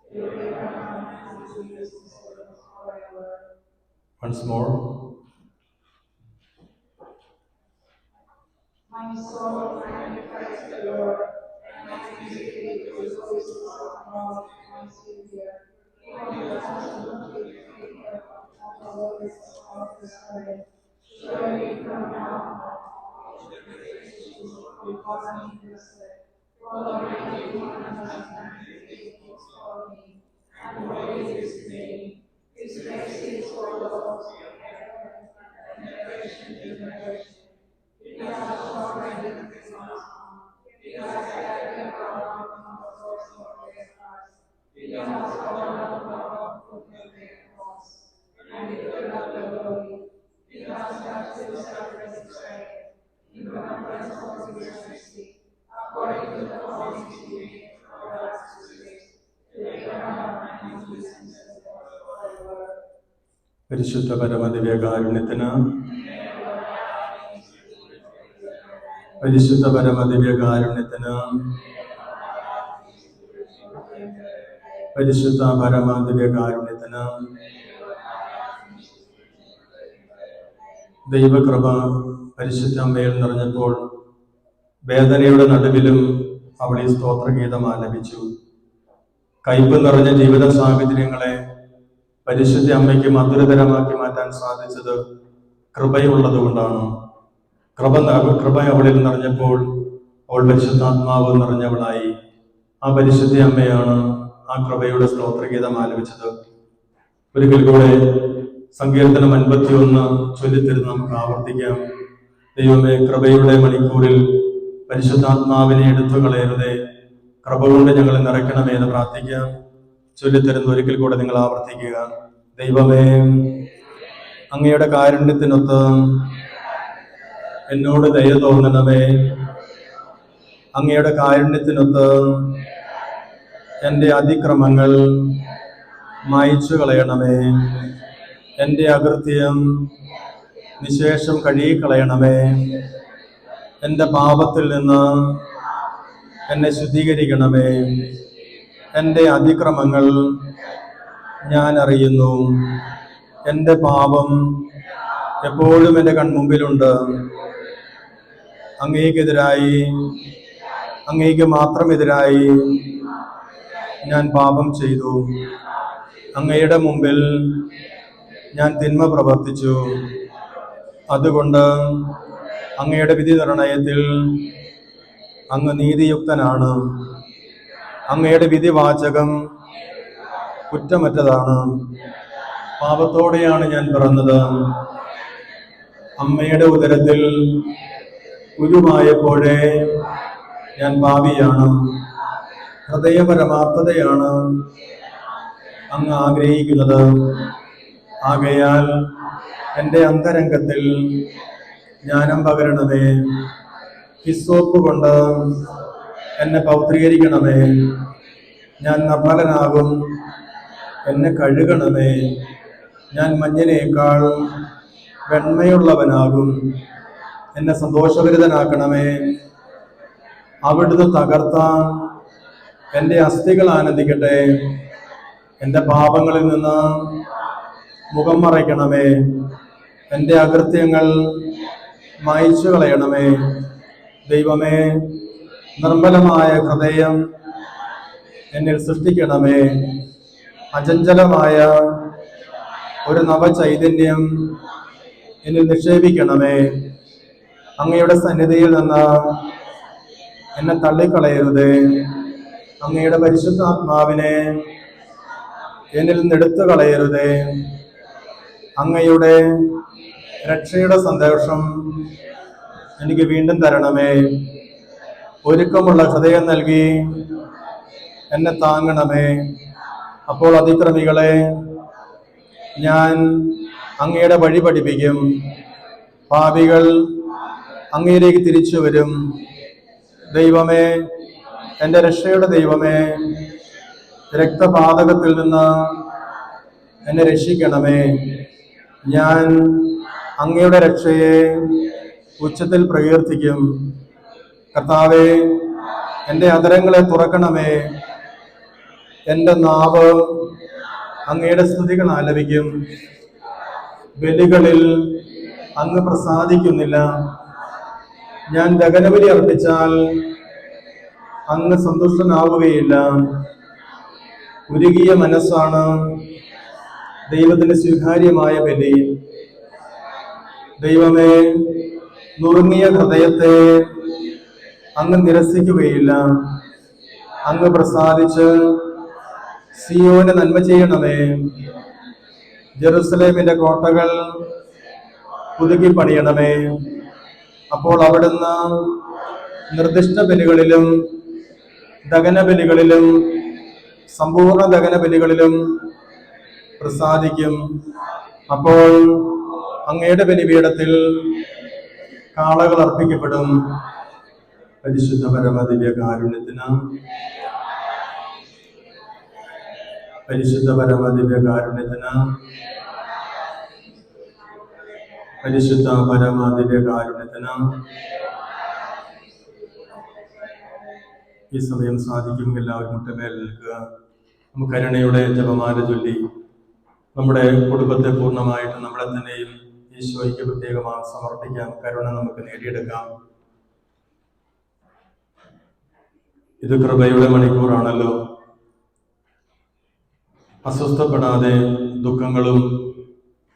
To Abraham and to his descendants forever. Once more. My soul magnifies the Lord, and my spirit rejoices in God, my Savior. For he has looked with favor on the lowest of the servant. Surely from now on, all generations will call me blessed. For the mighty one has done great things for me, and holy is his name. His mercy is for those who fear him from generation to generation. He has shown them his mercy. He has led them around on the course of their hearts. He has gone up the rock of their cross, and lifted up the glory. He has touched his servant Israel in remembrance of his mercy, according to the promise he made to our ancestors, to Abraham and to his descendants forever. പരിശുദ്ധ പരമദിവ്യകാരുണ്യത്തിന് പരിശുദ്ധ പരമദിവ്യകാരുണ്യത്തിന്, പരിശുദ്ധ പരമദിവ്യകാരുണ്യത്തിന്, ദൈവകൃപ പരിശുദ്ധ അമ്മയിൽ നിറഞ്ഞപ്പോൾ വേദനയുടെ നടുവിലും അവൾ ഈ സ്തോത്രഗീതം ആലപിച്ചു. കയ്പ് നിറഞ്ഞ ജീവിത സാഹചര്യങ്ങളെ പരിശുദ്ധ അമ്മയ്ക്ക് മധുരതരമാക്കി മാറ്റാൻ സാധിച്ചത് കൃപയുള്ളത് കൊണ്ടാണ്. കൃപ അവളിൽ നിറഞ്ഞപ്പോൾ അവൾ പരിശുദ്ധാത്മാവ് നിറഞ്ഞവളായി. ആ പരിശുദ്ധ അമ്മയാണ് ആ കൃപയുടെ സ്തോത്രഗീതം ആലപിച്ചത്. ഒരിക്കൽ കൂടെ സങ്കീർത്തനം 51 ചൊല്ലിത്തരുന്ന് നമുക്ക് ആവർത്തിക്കാം. ദൈവമേ, കൃപയുടെ മണിക്കൂറിൽ പരിശുദ്ധാത്മാവിനെ എടുത്തു കളയരുതേ, കൃപ കൊണ്ട് ഞങ്ങളെ നിറയ്ക്കണമേ എന്ന് പ്രാർത്ഥിക്കാം. ചൊല്ലിത്തരുന്ന ഒരിക്കൽ കൂടെ നിങ്ങൾ ആവർത്തിക്കുക. ദൈവമേ, അങ്ങയുടെ കാരുണ്യത്തിനൊത്ത് എന്നോട് ദയ തോന്നണമേ. അങ്ങയുടെ കാരുണ്യത്തിനൊത്ത് എൻ്റെ അതിക്രമങ്ങൾ മായ്ച്ചു കളയണമേ. എൻ്റെ അകൃത്യം നിശേഷം കഴുകിക്കളയണമേ. എൻ്റെ പാപത്തിൽ നിന്ന് എന്നെ ശുദ്ധീകരിക്കണമേ. എൻ്റെ അതിക്രമങ്ങൾ ഞാൻ അറിയുന്നു. എൻ്റെ പാപം എപ്പോഴും എൻ്റെ കൺമുമ്പിലുണ്ട്. അങ്ങേക്കെതിരായി, അങ്ങേക്ക് മാത്രമെതിരായി ഞാൻ പാപം ചെയ്തു. അങ്ങയുടെ മുമ്പിൽ ഞാൻ തിന്മ പ്രവർത്തിച്ചു. അതുകൊണ്ട് അങ്ങയുടെ വിധി നിർണയത്തിൽ അങ്ങ് നീതിയുക്തനാണ്. അങ്ങയുടെ വിധിവാചകം കുറ്റമറ്റതാണ്. പാപത്തോടെയാണ് ഞാൻ പിറന്നത്. അമ്മയുടെ ഉദരത്തിൽ ഉരുവായപ്പോഴേ ഞാൻ പാപിയാണ്. ഹൃദയപരമാർത്ഥതയാണ് അങ്ങ് ആഗ്രഹിക്കുന്നത്. ആകയാൽ എൻ്റെ അന്തരംഗത്തിൽ ജ്ഞാനം പകരണമേ. ഹിസ്സോപ്പ് കൊണ്ട് എന്നെ പൗത്രീകരിക്കണമേ. ഞാൻ നിർമ്മലനാകും, എന്നെ കഴുകണമേ. ഞാൻ മഞ്ഞിനേക്കാൾ വെണ്മയുള്ളവനാകും, എന്നെ സന്തോഷഭരിതനാക്കണമേ. അവിടുന്ന് തകർത്ത എൻ്റെ അസ്ഥികൾ ആനന്ദിക്കട്ടെ. എൻ്റെ പാപങ്ങളിൽ നിന്ന് മുഖം മറയ്ക്കണമേ. എൻ്റെ അകൃത്യങ്ങൾ മായ്ച്ചു കളയണമേ. ദൈവമേ, നിർമ്മലമായ ഹൃദയം എന്നിൽ സൃഷ്ടിക്കണമേ. അചഞ്ചലമായ ഒരു നവചൈതന്യം എന്നിൽ നിക്ഷേപിക്കണമേ. അങ്ങയുടെ സന്നിധിയിൽ നിന്ന് എന്നെ തള്ളിക്കളയരുതേ. അങ്ങയുടെ പരിശുദ്ധാത്മാവിനെ എന്നിൽ നിന്ന് എടുത്തു കളയരുതേ. അങ്ങയുടെ രക്ഷയുടെ സന്തോഷം എനിക്ക് വീണ്ടും തരണമേ. ഒരുക്കമുള്ള ഹൃദയം നൽകി എന്നെ താങ്ങണമേ. അപ്പോൾ അതിക്രമികളെ ഞാൻ അങ്ങയുടെ വഴി പഠിപ്പിക്കും. പാപികൾ അങ്ങയിലേക്ക് തിരിച്ചു വരും. ദൈവമേ, എൻ്റെ രക്ഷയുടെ ദൈവമേ, രക്തപാതകത്തിൽ നിന്ന് എന്നെ രക്ഷിക്കണമേ. ഞാൻ അങ്ങയുടെ രക്ഷയെ ഉച്ചത്തിൽ പ്രകീർത്തിക്കും. കർത്താവേ, എൻ്റെ അധരങ്ങളെ തുറക്കണമേ. എൻ്റെ നാവ് അങ്ങയുടെ സ്തുതികൾ ആലപിക്കും. ബലികളിൽ അങ്ങ് പ്രസാദിക്കുന്നില്ല. ഞാൻ ദഹനബലി അർപ്പിച്ചാൽ അങ്ങ് സന്തുഷ്ടനാവുകയില്ല. ഉരുകിയ മനസ്സാണ് ദൈവത്തിന് സ്വീകാര്യമായ ബലി. ദൈവമേ, നുറുങ്ങിയ ഹൃദയത്തെ അങ്ങ് നിരസിക്കുകയില്ല. അങ്ങ് പ്രസാദിച്ച് സിയോന് നന്മ ചെയ്യണമേ. ജെറുസലേമിന്റെ കോട്ടകൾ പുതുക്കി പണിയണമേ. അപ്പോൾ അവിടുന്ന് നിർദ്ദിഷ്ട ബലികളിലും ദഹനബലികളിലും സമ്പൂർണ്ണ ദഹനബലികളിലും പ്രസാദിക്കും. അപ്പോൾ അങ്ങയുടെ ബലിപീഠത്തിൽ കാളകൾ അർപ്പിക്കപ്പെടും. പരിശുദ്ധ പരമദിവ്യകാരുണ്യത്തിന്, പരിശുദ്ധ പരമദിവ്യകാരുണ്യത്തിന്, പരിശുദ്ധ പരമദിവ്യകാരുണ്യത്തിന്, ഈ സമയം സാധിക്കും എല്ലാവരും മുട്ടമേൽ നിൽക്കുക. നമുക്ക് കരുണയുടെ ജപമാല ചൊല്ലി നമ്മുടെ കുടുംബത്തെ പൂർണ്ണമായിട്ട് നമ്മളെ തന്നെയും ഈശോയ്ക്ക് പ്രത്യേകമായി സമർപ്പിക്കാം. കരുണ നമുക്ക് നേടിയെടുക്കാം. ഇത് കൃപയുടെ മണിക്കൂറാണല്ലോ. അസ്വസ്ഥപ്പെടാതെ ദുഃഖങ്ങളും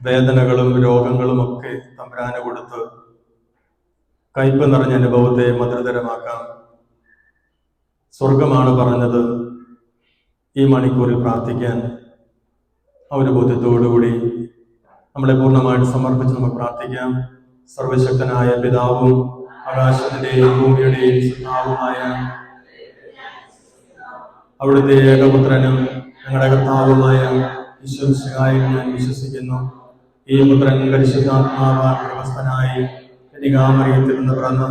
വേദനകളും രോഗങ്ങളും ഒക്കെ തമ്പുരാന് കൊടുത്ത് കയ്പ് നിറഞ്ഞ അനുഭവത്തെ മധുരതരമാക്കാം. സ്വർഗമാണ് പറഞ്ഞത് ഈ മണിക്കൂറിൽ പ്രാർത്ഥിക്കാൻ. ആ ഒരു ബോധ്യത്തോടുകൂടി നമ്മളെ പൂർണ്ണമായിട്ട് സമർപ്പിച്ച് നമുക്ക് പ്രാർത്ഥിക്കാം. സർവശക്തനായ പിതാവും ആകാശത്തിന്റെയും ഭൂമിയുടെയും സൃഷ്ടാവുമായ അവിടുത്തെ ഏകപുത്രനും ഞങ്ങളുടെ കർത്താവുമായ ഈശ്വരനായി ഞാൻ വിശ്വസിക്കുന്നു. ഈ പുത്രൻ പരിശുദ്ധാത്മാവാൽ ഗർഭസ്ഥനായി കന്യകാമറിയത്തിൽ നിന്ന് പിറന്ന്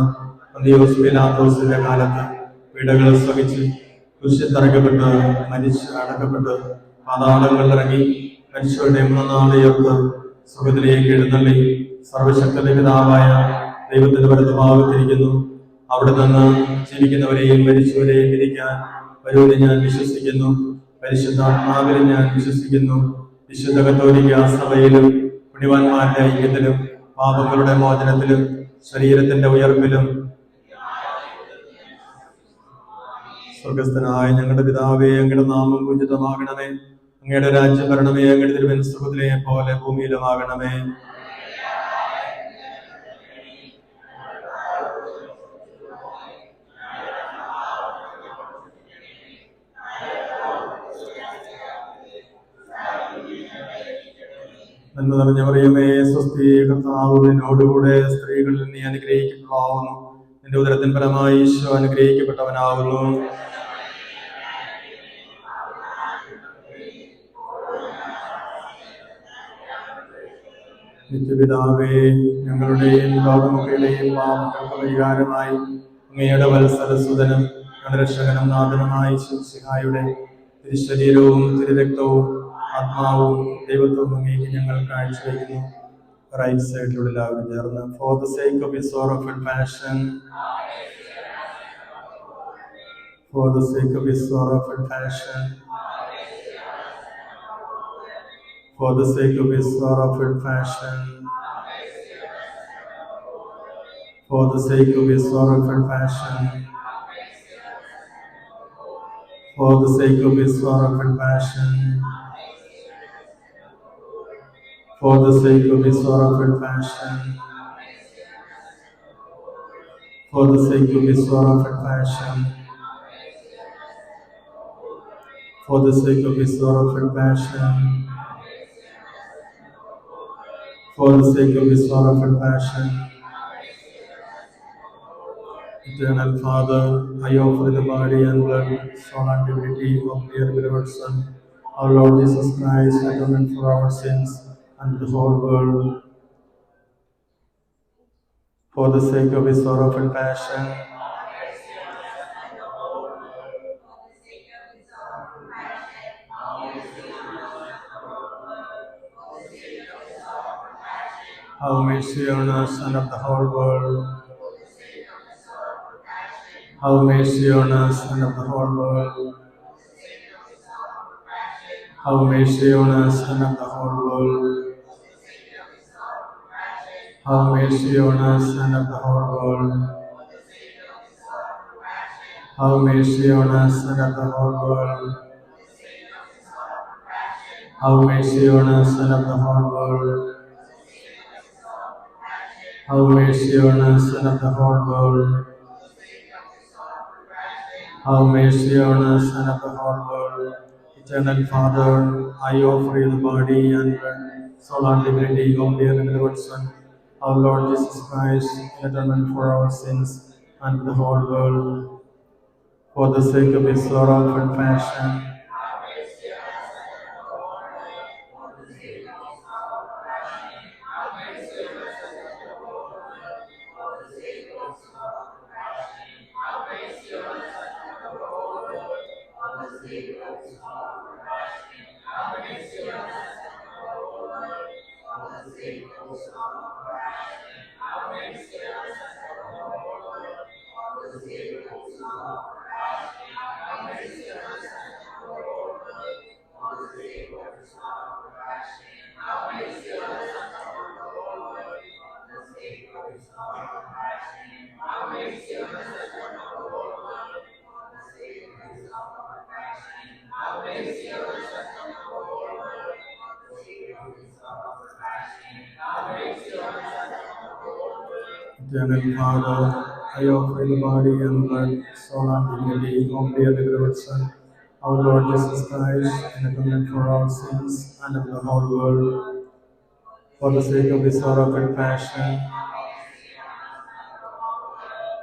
പന്തിയോസ് പീലാത്തോസിന്റെ കാലത്ത് പീഡകൾ സഹിച്ച് കുരിശിൽ തറയ്ക്കപ്പെട്ട് മരിച്ച് അടക്കപ്പെട്ട് പാതാളങ്ങളിൽ ഇറങ്ങി മരിച്ചവരുടെ മൂന്നാം ഉയർത്ത് സ്വർഗ്ഗത്തിലേക്ക് എഴുന്നള്ളി സർവശക്തന്റെ പിതാവായ ദൈവത്തിന്റെ വലതുഭാഗത്തിരിക്കുന്നു. അവിടെ നിന്ന് ജീവിക്കുന്നവരെയും മരിച്ചവരെയും വിധിക്കാൻ വരുമെന്ന് ഞാൻ വിശ്വസിക്കുന്നു. പരിശുദ്ധാത്മാവിലും ഞാൻ വിശ്വസിക്കുന്നു. വിശുദ്ധ കത്തോലിക്ക സഭയിലും പുണ്യവാന്മാരുടെ ഐക്യത്തിലും പാപങ്ങളുടെ മോചനത്തിലും ശരീരത്തിന്റെ ഉയർപ്പിലും. സ്വർഗസ്ഥനായ ഞങ്ങളുടെ പിതാവേ, അങ്ങയുടെ നാമം പൂജിതമാകണമേ. അങ്ങയുടെ രാജ്യം വരണമേ. അങ്ങയുടെ തിരുമനസ്സ് സ്വർഗ്ഗത്തിലെ പോലെ ഭൂമിയിലുമാകണമേ. നന്മ നിറഞ്ഞ മറിയമേ, സ്വസ്തി, കർത്താവ് നിന്നോടുകൂടെ സ്ത്രീകളിൽ നീ അനുഗ്രഹിക്കപ്പെട്ടവളാവുന്നു. നിന്റെ ഉദരത്തിൻ ഫലമായി ഈശോ അനുഗ്രഹിക്കപ്പെട്ടവനാകുന്നു. നിത്യപിതാവേ, ഞങ്ങളുടെയും ലോകമൊക്കെയുടെയും പാപങ്ങൾക്ക് പരിഹാരമായി അങ്ങയുടെ വത്സലസുതനും ഞങ്ങളുടെ രക്ഷകനും നാഥനുമായി ശിഹായുടെ തിരുശരീരവും തിരുരക്തവും ആത്മാവും ദൈവത്വവും അങ്ങേക്ക് ഞങ്ങൾ കാഴ്ചവെക്കുന്നു. റൈറ്റ് സൈഡിലൂടെ എല്ലാവരും ചേർന്ന് for the sake of his sorrowful passion, for the sake of his sorrowful passion, for the sake of his sorrowful passion, for the sake of his sorrowful passion, for the sake of his sorrowful passion, for the sake of his sorrowful passion, for the sake of his sorrowful passion, for the sake of his sorrowful passion, for the sake of his sorrowful passion. Eternal Father, I offer the body and blood, soul and divinity of dear beloved Son, our Lord Jesus Christ, atonement for our sins and the whole world. For the sake of his sorrowful passion, have mercy on us and of the whole world. Have mercy on us and of the whole world. Have mercy on us and of the whole world. Have mercy on us and of the whole world. Have mercy on us and of the whole world. Have mercy on us and of the whole world. Have mercy on us and of the whole world. Have mercy on us and of the whole world. Eternal Father, I offer you the body and blood, soul and divinity of dear and beloved Son, our Lord Jesus Christ, in atonement for our sins and the whole world. For the sake of his sorrowful passion, Eternal Father, I offer the body and blood, soul and divinity of the beloved Son, our Lord Jesus Christ, in atonement for our sins and of the whole world, for the sake of His sorrow and passion,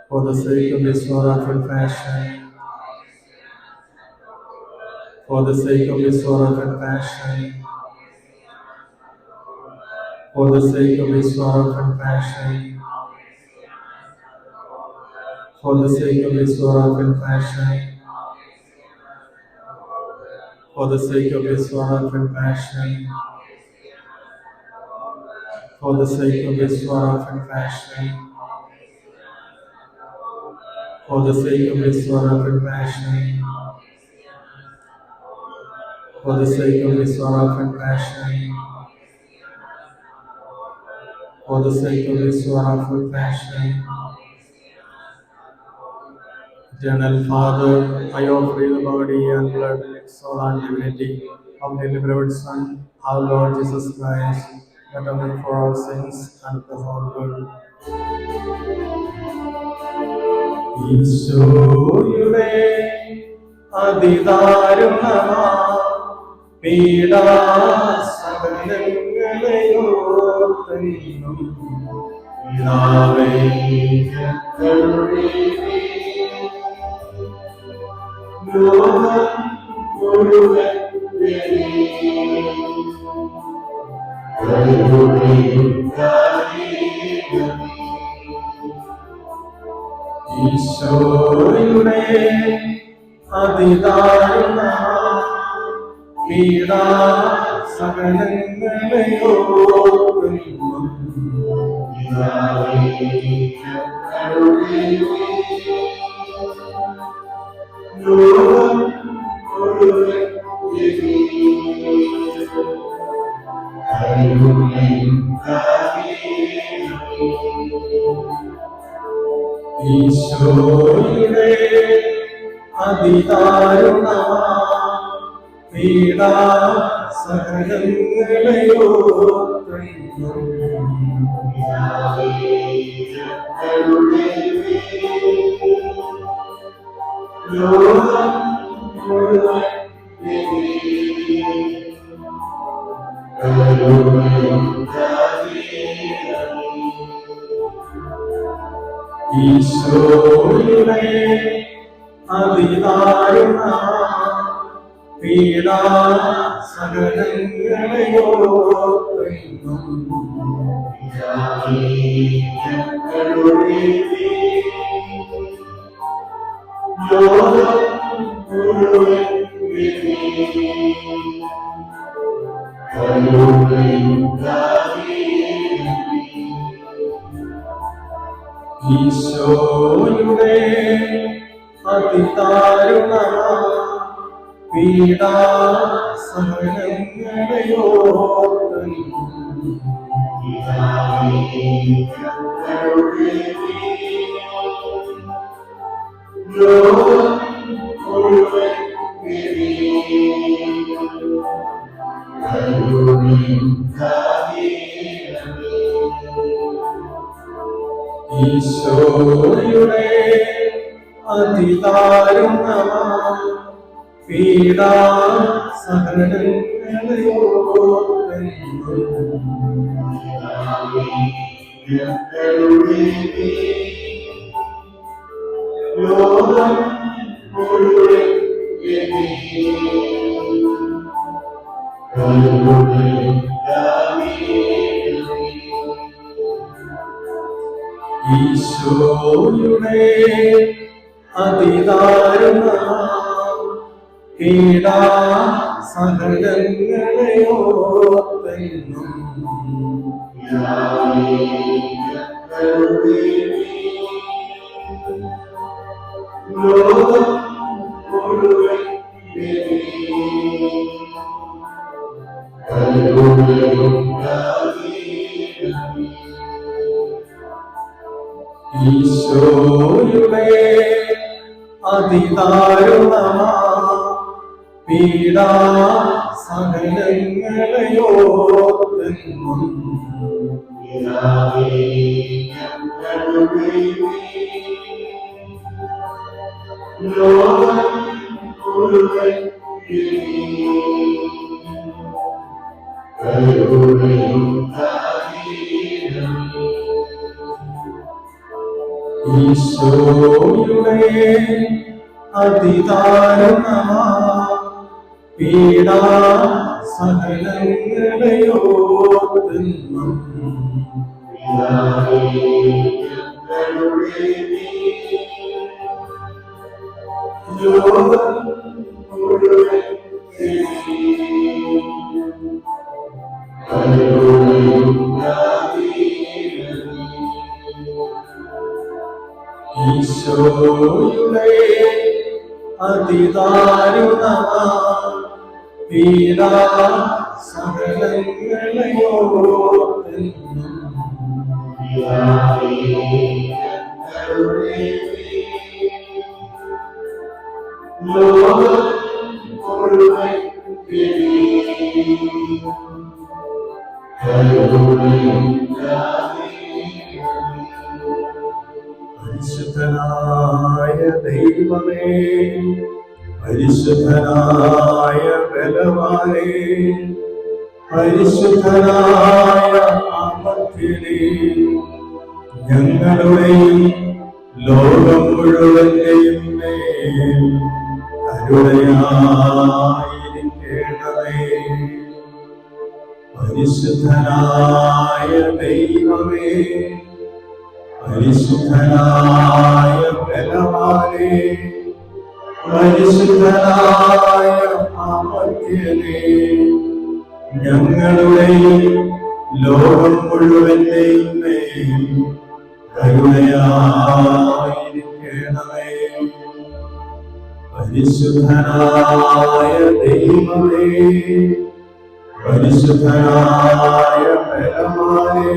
for the sake of His sorrow and passion, for the sake of His sorrow and passion, for the sake of His sorrow and passion, for the sake of His sorrow and passion, for the sake of His sorrow and passion, for the sake of His sorrow and passion, for the sake of His sorrow and passion, for the sake of His sorrow and passion, for the sake of His sorrow and passion. Eternal Father, I offer you the body and blood, soul and divinity of the beloved Son, our Lord Jesus Christ, atonement for our sins and of the whole world. ഈശോയുടെ അതിദാരുണമാ പീഡാസഹനങ്ങളെയോർത്തെന്നും പിതാവേ കരുണീണമേ. ലോകം മുഴുവൻ ഈശോയുടെ അതിദാരുണ പീഡാസഹനങ്ങളെയോർത്തെന്നും പിതാവേ കരുണീണമേ. ലോകം മുഴുവൻ ഈശോയുടെ അതിദാരുണ പീഡാസഹനങ്ങളെയോർത്തെന്നും ലോകം മുഴുവൻ ഈശോയുടെ അതിദാരുണ പീഡാസഹനങ്ങളെയോർത്തെന്നും ലോകം മുഴുവൻ ഈശോയുടെ അതിദാരുണ പീഡാസഹനങ്ങളെയോർത്തെന്നും ലോകം മുഴുവൻ ഈശോയുടെ അതിദാരുണ പീഡാസഹനങ്ങളെയോർത്തെന്നും ലോകം മുഴുവൻ ഈശോയുടെ അതിദാരുണ പീഡാസഹനങ്ങളെയോർത്തെന്നും ലോകം മുഴുവൻ ഈശോയുടെ അതിദാരുണ പീഡാ സഹനങ്ങളെയോർത്തെന്നും ഈശോയുടെ അതിദാരുണമാ പീഡാ സഹനങ്ങളെയോർത്തെന്നും ഈശോയുടെ അതിദാരുണമാ പീഡാ സഹനങ്ങളെയോർത്തെന്നും പരിശുദ്ധനായ ദൈവമേ, പരിശുദ്ധനായ ബലവാനേ, പരിശുദ്ധനായ അമർത്യനേ, ഞങ്ങളുടെയും ലോകം മുഴുവന്റെയും മേൽ കരുണയായിരിക്കണമേ. പരിശുദ്ധനായ ദൈവമേ, പരിശുദ്ധനായ ബലവാനേ, പരിശുദ്ധനായ അമർത്യനേ, ഞങ്ങളുടെയും ലോകം മുഴുവന്റെയും മേൽ കരുണയായിരിക്കണമേ. പരിശുദ്ധനായ ദൈവമേ, പരിശുദ്ധനായ ബലവാനേ,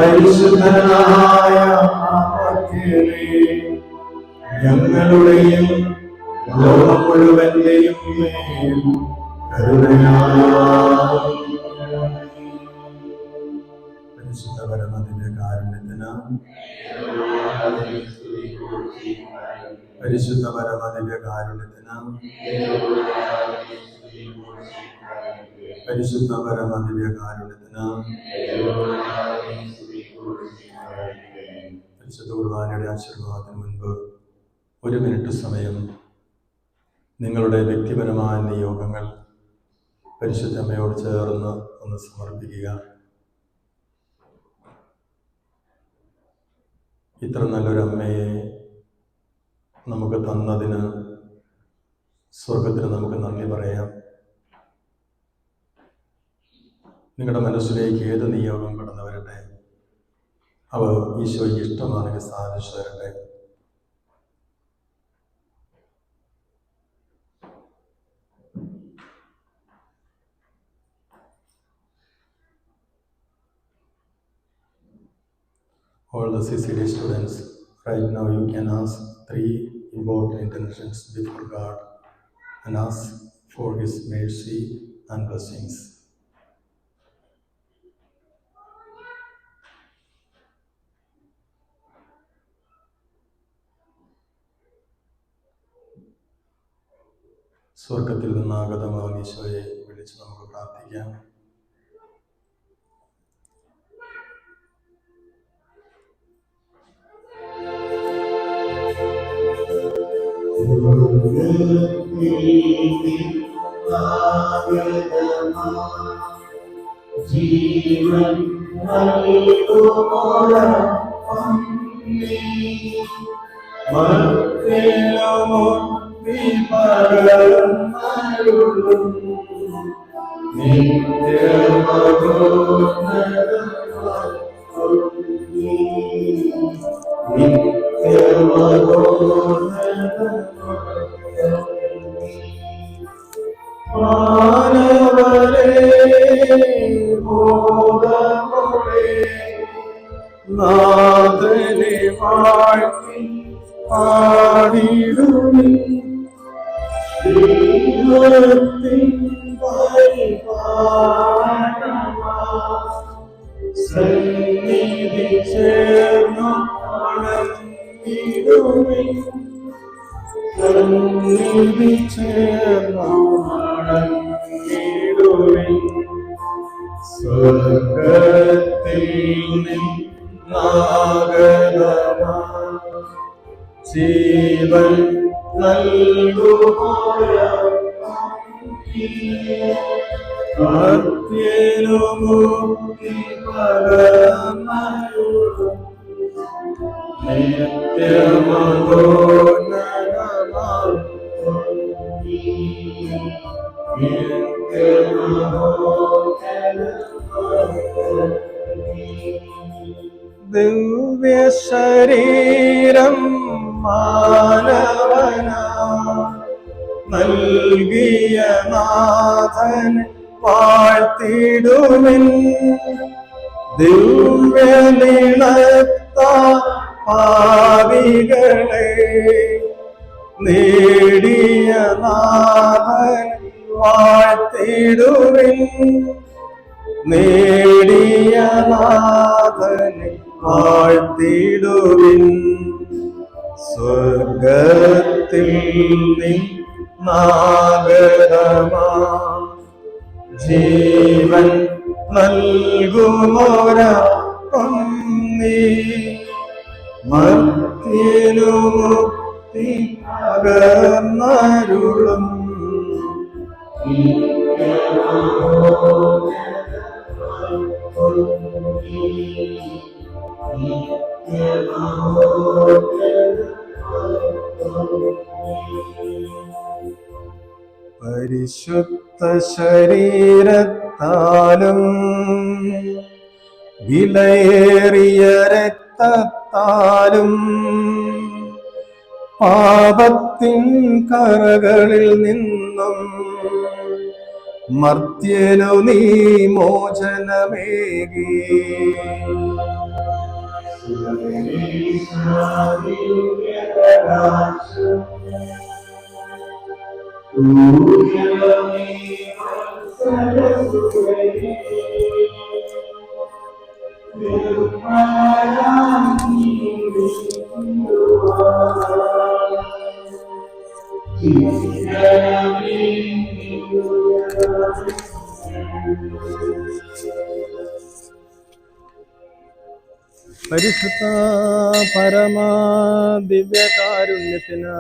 പരിശുദ്ധനായ അമർത്യനേ, ഞങ്ങളുടെയും ലോകം മുഴുവന്റെയും മേൽ കരുണയായിരിക്കണമേ. പരിശുദ്ധ പരമദിവ്യ കാരുണ്യത്തിന്, പരിശുദ്ധ പരമദിവ്യ കാരുണ്യത്തിന്, പരിശുദ്ധ പരമദിവ്യ കാരുണ്യത്തിന്, പരിശുദ്ധ കുർബാനയുടെ ആശീർവാദത്തിന് മുൻപ് ഒരു മിനിറ്റ് സമയം നിങ്ങളുടെ വ്യക്തിപരമായ നിയോഗങ്ങൾ പരിശുദ്ധ അമ്മയോട് ചേർന്ന് ഒന്ന് സമർപ്പിക്കുക. ഇത്ര നല്ലൊരു അമ്മയെ നമുക്ക് തന്നതിന് സ്വർഗത്തിന് നമുക്ക് നന്ദി പറയാം. നിങ്ങളുടെ മനസ്സിലേക്ക് ഏത് നിയോഗം കടന്നു വരട്ടെ, അവ ഈശോയ്ക്ക് ഇഷ്ടമാണെങ്കിൽ സാധിച്ചു തരട്ടെ. All the CCD students, right now you can ask 3 important intentions before God and ask for His mercy and blessings. സ്വർഗത്തിൽ നിന്നാഗതമാകുന്ന ഈശോയെ വിളിച്ച് നമുക്ക് പ്രാർത്ഥിക്കാം. ജീവൻ നാഥനെ വാഴ്ത്തി പാടിടുമി ദൈവത്തിൻ പരിപാലനമാ സന്നിധി ചേർന്നു മടങ്ങിടുവിൻ സന്നിധി ചേർന്നു മടങ്ങിടുവിൻ സ്വർഗ്ഗത്തിൽ നിന്നാഗതമാ ജീവൻ നൽകുമായ ഭക്തിനു മുക്തി പകർന്നരുളും നിത്യമഹോന്നതമാം ദിവ്യ ശരീരം മാനവന നൽകിയ നാഥൻ വാഴ്ത്തിടുവിൻ ദിവ്യ നിളത്ത പാപികളെ നേടിയ നാഥൻ വാഴ്ത്തിടുവിൻ നേടിയ നാഥൻ വാഴ്ത്തിടുവിൻ സ്വർഗ്ഗത്തിൽ നിന്നാഗതമാ ജീവൻ നൽകുമോരപ്പം നീ മർത്യനു മുക്തി പകർന്നരുളും പരിശുദ്ധ ശരീരത്താലും വിലയേറിയ രക്തത്താലും പാപത്തിൻ കറകളിൽ നിന്നും മർത്യനു നീ മോചനമേകി പരിശുദ്ധ പരമാ ദിവ്യകാരുണ്യത്തിന്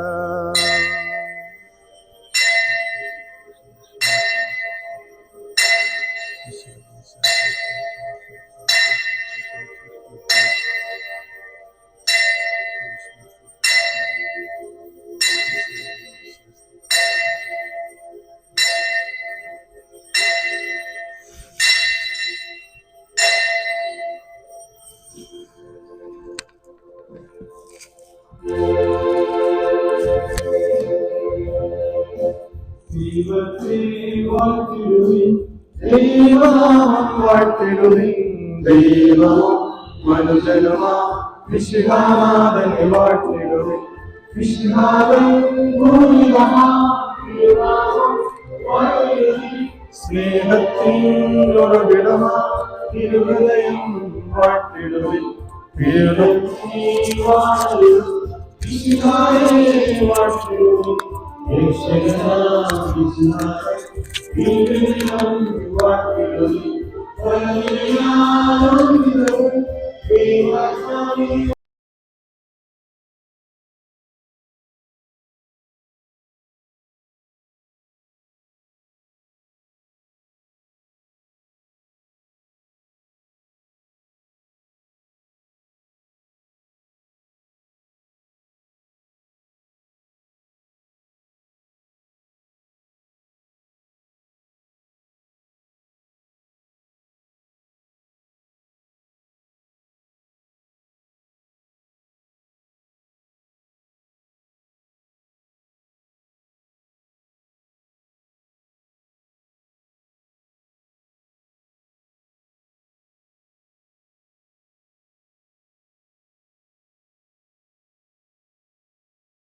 ദൈവവും മനുജനുമാ വിശുദ്ധാനാഥനെ വാഴ്ത്തിടുവിൻ വിശുദ്ധാവൻ സ്നേഹത്തിൻ ഉറവിടമാ തിരുഹൃദയം വാഴ്ത്തിടുവിൻ വാഴ്ത്തിടുവിൻ